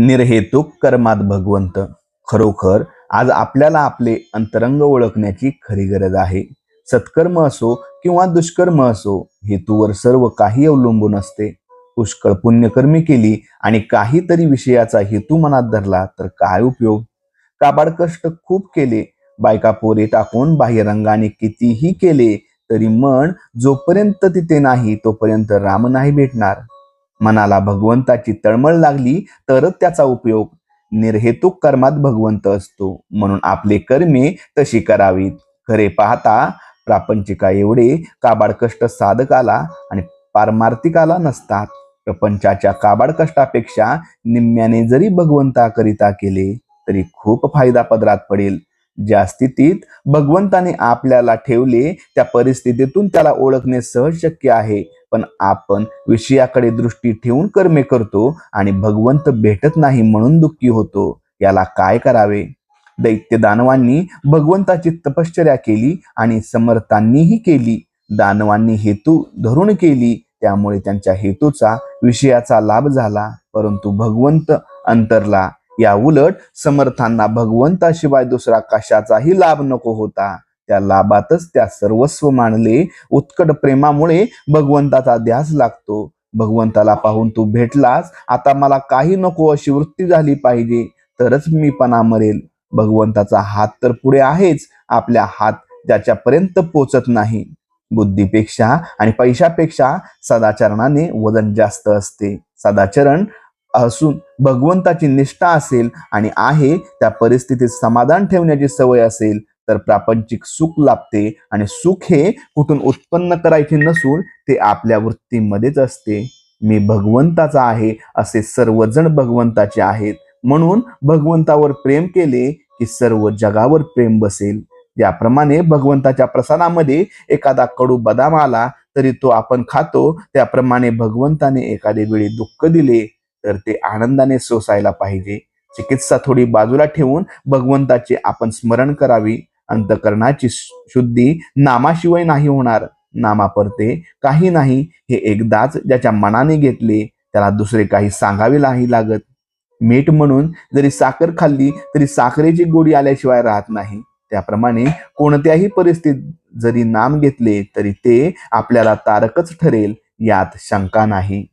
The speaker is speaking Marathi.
निर्हेतुक कर्मात भगवंत. खरोखर आज आपल्याला आपले अंतरंग ओळखण्याची खरी गरज आहे. सत्कर्म असो किंवा दुष्कर्म असो, हेतूवर सर्व काही अवलंबून असते. पुष्कळ पुण्यकर्मी केली आणि काहीतरी विषयाचा हेतू मनात धरला तर काय उपयोग. काबाड कष्ट खूप केले, बायका पोरे टाकून बाह्यरंगाने कितीही केले तरी मन जोपर्यंत तिथे नाही तोपर्यंत राम नाही भेटणार. मनाला भगवंताची तळमळ लागली तरच त्याचा उपयोग. निर्हेतुक कर्मात भगवंत असतो, म्हणून आपले कर्मे तशी करावीत. खरे पाहता प्रापंचिका एवढे काबाड कष्ट साधकाला आणि पारमार्थिकाला नसतात. प्रपंचाच्या काबाड कष्टापेक्षा निम्म्याने जरी भगवंताकरिता केले तरी खूप फायदा पदरात पडेल. ज्या स्थितीत भगवंताने आपल्याला ठेवले त्या परिस्थितीतून त्याला ओळखणे सहज शक्य आहे. पण आपण विषयाकडे दृष्टी ठेवून कर्मे करतो आणि भगवंत भेटत नाही म्हणून दुःखी होतो. याला काय करावे. दैत्य दानवांनी भगवंताची तपश्चर्या केली आणि समर्थांनीही केली. दानवांनी हेतू धरून केली, त्यामुळे त्यांच्या हेतूचा विषयाचा लाभ झाला, परंतु भगवंत अंतरला. या उलट समर्थांना भगवंताशिवाय दुसरा कशाचाही लाभ नको होता. त्या लाभातच त्या सर्वस्व मानले. उत्कट प्रेमामुळे भगवंताचा ध्यास लागतो. भगवंताला पाहून तू भेटलास, आता मला काही नको अशी वृत्ती झाली पाहिजे, तरच मी पणा मरेल. भगवंताचा हात तर पुढे आहेच, आपल्या हात ज्याच्यापर्यंत पोचत नाही. बुद्धीपेक्षा आणि पैशापेक्षा सदाचरणाने वजन जास्त असते. सदाचरण असून भगवंताची निष्ठा असेल आणि आहे त्या परिस्थितीत समाधान ठेवण्याची सवय असेल तर प्रापंचिक सुख लाभते. आणि सुख हे कुठून उत्पन्न करायचे नसून ते आपल्या वृत्तीमध्येच असते. मी भगवंताचा आहे असे सर्वजण भगवंताचे आहेत, म्हणून भगवंतावर प्रेम केले की सर्व जगावर प्रेम बसेल. ज्याप्रमाणे भगवंताच्या प्रसादामध्ये एखादा कडू बदाम आला तरी तो आपण खातो, त्याप्रमाणे भगवंताने एखादे वेळी दुःख दिले तर ते आनंदाने सोसायला पाहिजे. चिकित्सा थोडी बाजूला ठेवून भगवंताचे आपण स्मरण करावी. अंतकरणाची शुद्धी नामाशिवाय नाही होणार. नामापरते काही नाही हे एकदाच ज्याच्या मनाने घेतले त्याला दुसरे काही सांगावे नाही लागत. मीठ म्हणून जरी साखर खाल्ली तरी साखरेची गोडी आल्याशिवाय राहत नाही. त्याप्रमाणे कोणत्याही परिस्थितीत जरी नाम घेतले तरी ते आपल्याला तारकच ठरेल, यात शंका नाही.